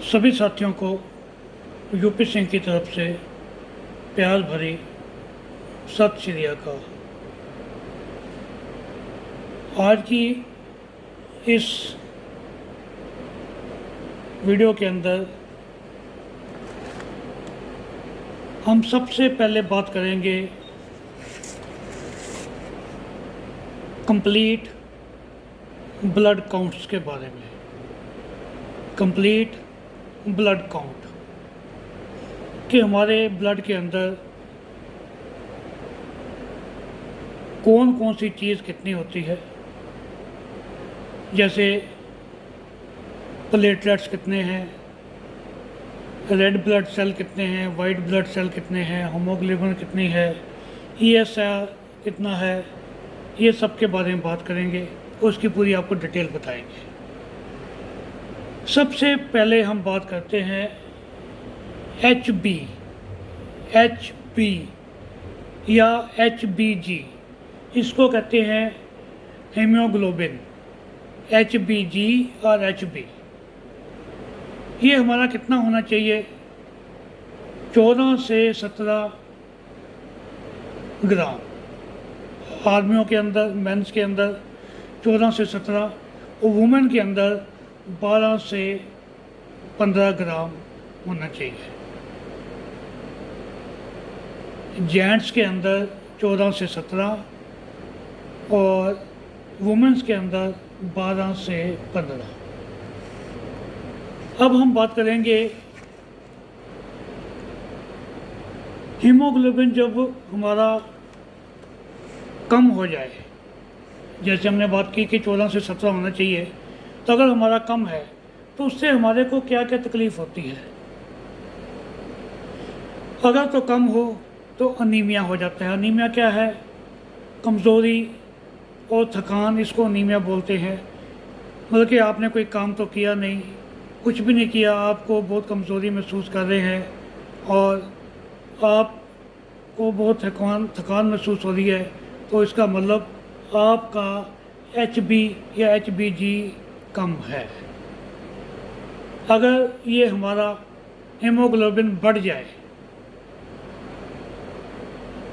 सभी साथियों को यूपी सिंह की तरफ से प्यार भरी सत श्री अकाल। आज की इस वीडियो के अंदर हम सबसे पहले बात करेंगे कंप्लीट ब्लड काउंट्स के बारे में। कंप्लीट ब्लड काउंट कि हमारे ब्लड के अंदर कौन कौन सी चीज़ कितनी होती है, जैसे प्लेटलेट्स कितने हैं, रेड ब्लड सेल कितने हैं, वाइट ब्लड सेल कितने हैं, हीमोग्लोबिन कितनी है, ESR कितना है, ये सब के बारे में बात करेंगे। उसकी पूरी आपको डिटेल बताएंगे। सबसे पहले हम बात करते हैं HB या HBG, इसको कहते हैं हीमोग्लोबिन। HBG और HB ये हमारा कितना होना चाहिए? 14 से 17 ग्राम। आदमियों के अंदर, मेंस के अंदर 14 से 17 और वुमेन के अंदर 12 से 15 ग्राम होना चाहिए। जेंट्स के अंदर 14 से 17 और वुमेन्स के अंदर 12 से 15। अब हम बात करेंगे हीमोग्लोबिन जब हमारा कम हो जाए, जैसे हमने बात की कि 14 से 17 होना चाहिए, तो अगर हमारा कम है तो उससे हमारे को क्या क्या तकलीफ़ होती है। अगर तो कम हो तो अनीमिया हो जाता है। अनीमिया क्या है? कमज़ोरी और थकान, इसको अनीमिया बोलते हैं। मतलब कि आपने कोई काम तो किया नहीं, कुछ भी नहीं किया, आपको बहुत कमज़ोरी महसूस कर रहे हैं और आपको बहुत थकान महसूस हो रही है, तो इसका मतलब आपका HB या HBG कम है। अगर ये हमारा हीमोग्लोबिन बढ़ जाए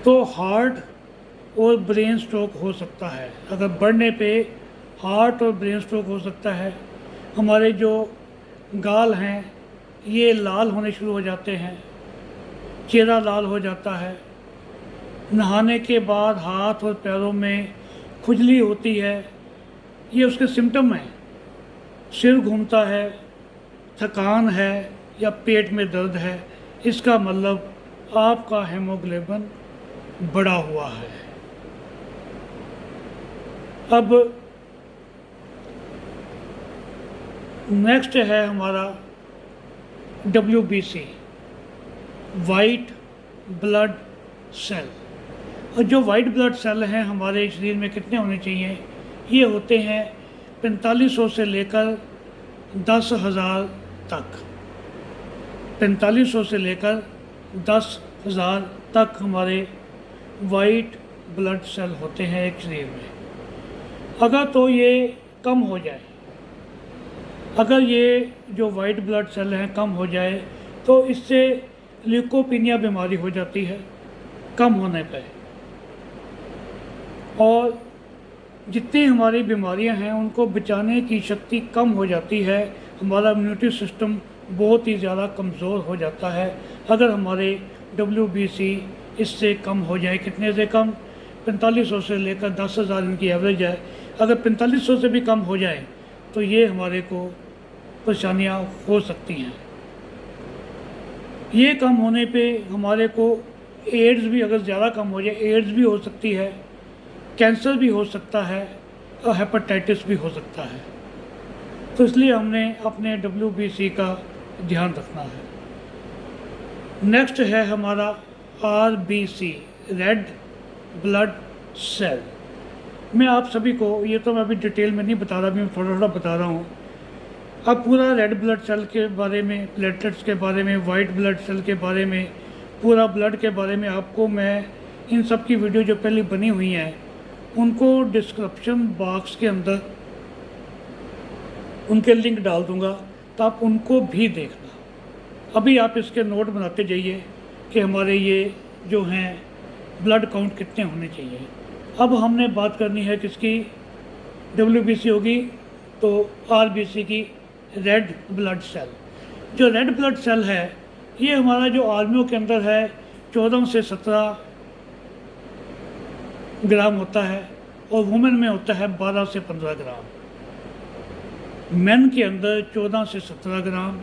तो हार्ट और ब्रेन स्ट्रोक हो सकता है। अगर बढ़ने पे हार्ट और ब्रेन स्ट्रोक हो सकता है। हमारे जो गाल हैं ये लाल होने शुरू हो जाते हैं, चेहरा लाल हो जाता है। नहाने के बाद हाथ और पैरों में खुजली होती है, ये उसके सिम्टम हैं। सिर घूमता है, थकान है या पेट में दर्द है, इसका मतलब आपका हीमोग्लोबिन बढ़ा हुआ है। अब नेक्स्ट है हमारा WBC, वाइट ब्लड सेल। और जो वाइट ब्लड सेल हैं हमारे शरीर में कितने होने चाहिए? ये होते हैं 4500 से लेकर 10,000 तक। 4500 से लेकर 10,000 तक हमारे वाइट ब्लड सेल होते हैं एक शरीर में। अगर तो ये कम हो जाए, अगर ये जो वाइट ब्लड सेल हैं कम हो जाए तो इससे ल्यूकोपीनिया बीमारी हो जाती है कम होने पर। और जितनी हमारी बीमारियां हैं उनको बचाने की शक्ति कम हो जाती है। हमारा इम्यूनिटी सिस्टम बहुत ही ज़्यादा कमज़ोर हो जाता है अगर हमारे WBC इससे कम हो जाए। कितने से कम? 4500 से लेकर 10,000 इनकी एवरेज है। अगर 4500 से भी कम हो जाए तो ये हमारे को परेशानियाँ हो सकती हैं। ये कम होने पे हमारे को एड्स भी, अगर ज़्यादा कम हो जाए, एड्स भी हो सकती है, कैंसर भी हो सकता है और हेपेटाइटिस भी हो सकता है। तो इसलिए हमने अपने WBC का ध्यान रखना है। नेक्स्ट है हमारा RBC, रेड ब्लड सेल। मैं आप सभी को, ये तो मैं अभी डिटेल में नहीं बता रहा, मैं थोड़ा थोड़ा बता रहा हूँ। अब पूरा रेड ब्लड सेल के बारे में, प्लेटलेट्स के बारे में, वाइट ब्लड सेल के बारे में, पूरा ब्लड के बारे में आपको मैं इन सब की वीडियो जो पहले बनी हुई हैं उनको डिस्क्रिप्शन बॉक्स के अंदर उनके लिंक डाल दूँगा। तो आप उनको भी देखना। अभी आप इसके नोट बनाते जाइए कि हमारे ये जो हैं ब्लड काउंट कितने होने चाहिए। अब हमने बात करनी है किसकी, WBC होगी तो RBC की, रेड ब्लड सेल। जो रेड ब्लड सेल है ये हमारा जो आदमियों के अंदर है 14 से 17 ग्राम होता है और वुमेन में होता है 12 से 15 ग्राम। मेन के अंदर 14 से 17 ग्राम,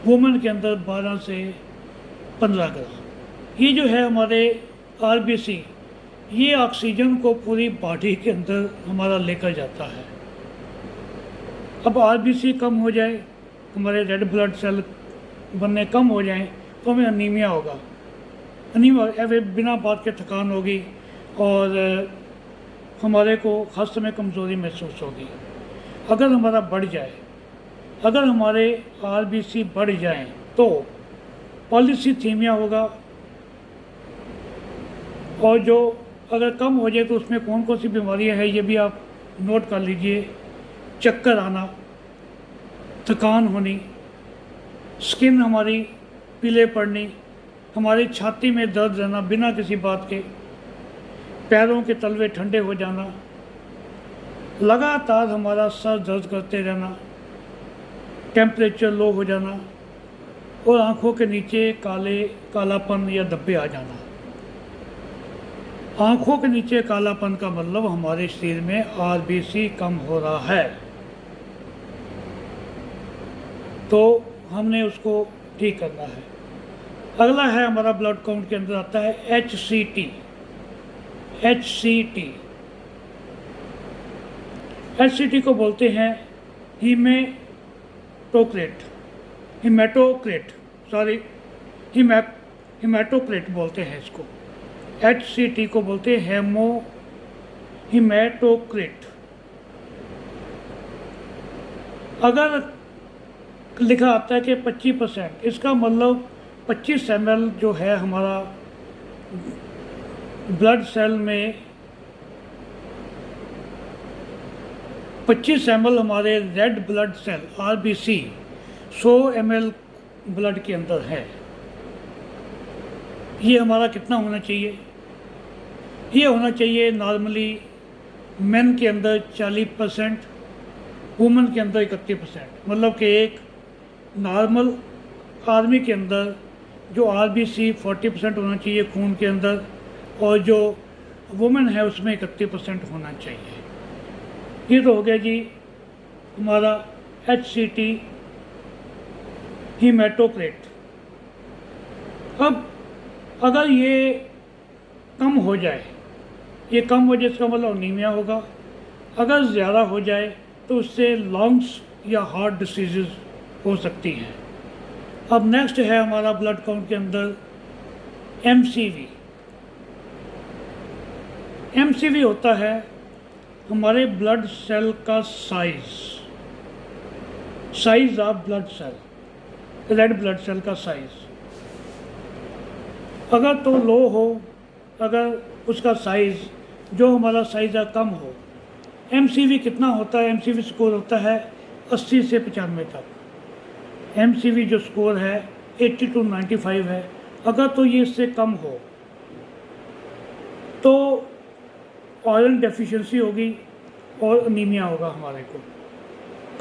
वुमेन के अंदर 12 से 15 ग्राम। ये जो है हमारे RBC, ये ऑक्सीजन को पूरी बॉडी के अंदर हमारा लेकर जाता है। अब RBC कम हो जाए, हमारे रेड ब्लड सेल बनने कम हो जाएं तो हमें अनीमिया होगा। अनीमिया बिना बात के थकान होगी और हमारे को हस्त में कमज़ोरी महसूस होगी। अगर हमारा बढ़ जाए, अगर हमारे RBC बढ़ जाएं तो पॉलीसीथीमिया होगा। और जो अगर कम हो जाए तो उसमें कौन कौन सी बीमारियां हैं ये भी आप नोट कर लीजिए। चक्कर आना, थकान होनी, स्किन हमारी पीले पड़नी, हमारी छाती में दर्द रहना बिना किसी बात के, पैरों के तलवे ठंडे हो जाना, लगातार हमारा सर दर्द करते रहना, टेम्परेचर लो हो जाना और आँखों के नीचे कालापन या धब्बे आ जाना। आँखों के नीचे कालापन का मतलब हमारे शरीर में RBC कम हो रहा है, तो हमने उसको ठीक करना है। अगला है हमारा ब्लड काउंट के अंदर आता है HCT। HCT को बोलते हैं हिमेटोक्रेट बोलते हैं इसको। HCT को बोलते हैं हिमेटोक्रेट। अगर लिखा आता है कि 25%, इसका मतलब 25 ml जो है हमारा ब्लड सेल में, 25 ml हमारे red blood cell RBC 100 ml blood के अंदर है। ये हमारा कितना होना चाहिए? ये होना चाहिए नॉर्मली मेन के अंदर 40%, वुमेन के अंदर 31%। मतलब कि एक नॉर्मल आदमी के अंदर जो RBC 40% होना चाहिए खून के अंदर, और जो वुमेन है उसमें 31% होना चाहिए। ये तो हो गया जी हमारा HCT हिमेटोक्रेट। अब अगर ये कम हो जाए, इसका मतलब अनीमिया होगा। अगर ज़्यादा हो जाए तो उससे लंग्स या हार्ट डिसीज़ हो सकती हैं। अब नेक्स्ट है हमारा ब्लड काउंट के अंदर MCV होता है हमारे ब्लड सेल का size of blood cell, red blood cell का साइज। अगर तो लो हो, अगर उसका साइज़ जो हमारा साइज़ है कम हो, MCV कितना होता है? MCV स्कोर होता है 80 से 95 तक। MCV जो स्कोर है 80 to 95 है। अगर तो ये इससे कम हो तो आयरन डेफिशिएंसी होगी और अनीमिया होगा। हमारे को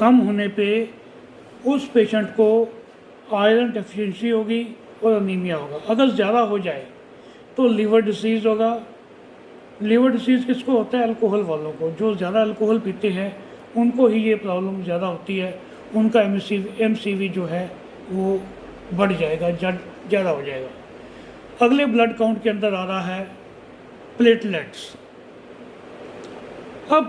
कम होने पे उस पेशेंट को आयरन डेफिशिएंसी होगी और अनीमिया होगा। अगर ज़्यादा हो जाए तो लीवर डिसीज़ होगा। लीवर डिसीज़ किसको होता है? अल्कोहल वालों को। जो ज़्यादा अल्कोहल पीते हैं उनको ही ये प्रॉब्लम ज़्यादा होती है, उनका MCV जो है वो बढ़ जाएगा, ज़्यादा हो जाएगा। अगले ब्लड काउंट के अंदर आ रहा है प्लेटलेट्स। अब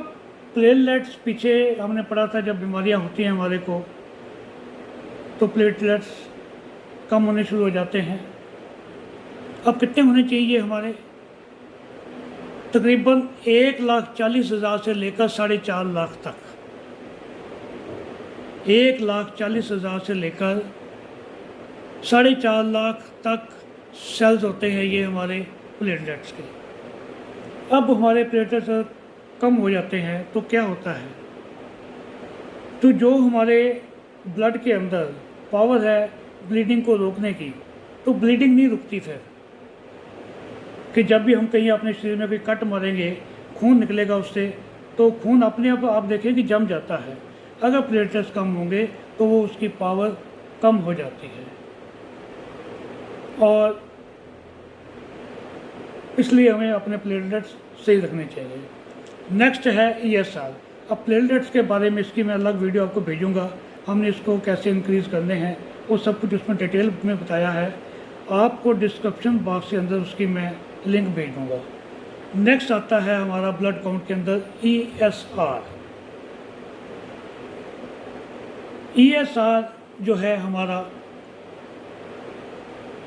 प्लेटलेट्स पीछे हमने पढ़ा था जब बीमारियां होती हैं हमारे को तो प्लेटलेट्स कम होने शुरू हो जाते हैं। अब कितने होने चाहिए हमारे? तकरीबन 1,40,000 से लेकर 4.5 लाख तक। 1,40,000 से लेकर 4.5 लाख तक सेल्स होते हैं ये हमारे प्लेटलेट्स के। अब हमारे प्लेटलेट्स कम हो जाते हैं तो क्या होता है? तो जो हमारे ब्लड के अंदर पावर है ब्लीडिंग को रोकने की, तो ब्लीडिंग नहीं रुकती फिर कि जब भी हम कहीं अपने शरीर में कोई कट मारेंगे खून निकलेगा उससे, तो खून अपने आप देखें कि जम जाता है। अगर प्लेटलेट्स कम होंगे तो वो उसकी पावर कम हो जाती है, और इसलिए हमें अपने प्लेटलेट्स सही रखने चाहिए। नेक्स्ट है ESR। अब प्लेटलेट्स के बारे में इसकी मैं अलग वीडियो आपको भेजूंगा, हमने इसको कैसे इंक्रीज़ करने हैं वो सब कुछ उसमें डिटेल में बताया है। आपको डिस्क्रिप्शन बॉक्स के अंदर उसकी मैं लिंक भेज दूँगा। नेक्स्ट आता है हमारा ब्लड काउंट के अंदर ESR। ESR जो है हमारा,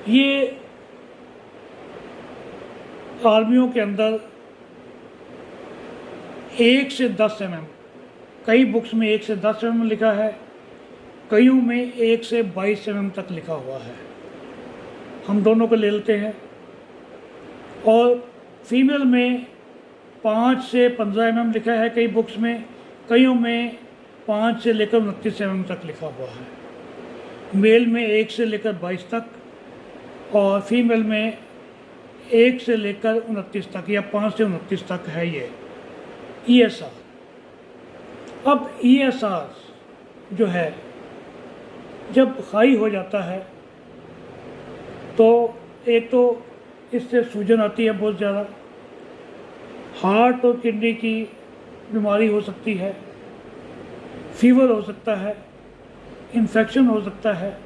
ये आर्मियों के अंदर 1 से 10 mm, कई बुक्स में 1 से 10 mm लिखा है, कईयों में 1 से 22 mm तक लिखा हुआ है। हम दोनों को ले लेते हैं। और फीमेल में 5 से 15 mm लिखा है कई बुक्स में, कईयों में 5 से लेकर 29 mm तक लिखा हुआ है। मेल में 1 से लेकर 22 तक, और फीमेल में 1 से लेकर 29 तक या 5 से 29 तक है ये ESR। अब ESR जो है जब हाई हो जाता है तो एक तो इससे सूजन आती है बहुत ज़्यादा, हार्ट और किडनी की बीमारी हो सकती है, फीवर हो सकता है, इन्फेक्शन हो सकता है,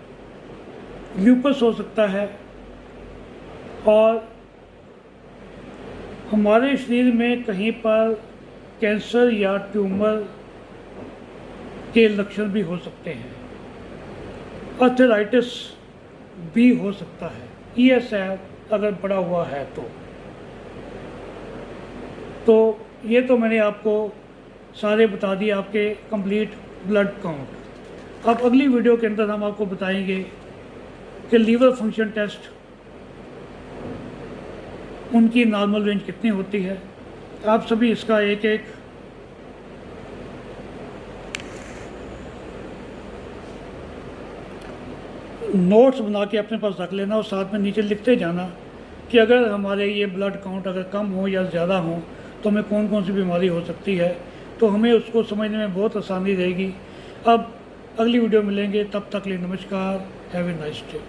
ल्यूपस हो सकता है, और हमारे शरीर में कहीं पर कैंसर या ट्यूमर के लक्षण भी हो सकते हैं, आर्थराइटिस भी हो सकता है ESR अगर बड़ा हुआ है तो ये तो मैंने आपको सारे बता दिए आपके कंप्लीट ब्लड काउंट। अब अगली वीडियो के अंदर हम आपको बताएंगे कि लीवर फंक्शन टेस्ट उनकी नॉर्मल रेंज कितनी होती है। आप सभी इसका एक एक नोट्स बना के अपने पास रख लेना, और साथ में नीचे लिखते जाना कि अगर हमारे ये ब्लड काउंट अगर कम हो या ज़्यादा हो तो हमें कौन कौन सी बीमारी हो सकती है, तो हमें उसको समझने में बहुत आसानी रहेगी। अब अगली वीडियो मिलेंगे, तब तक के लिए नमस्कार, हैव ए नाइस डे।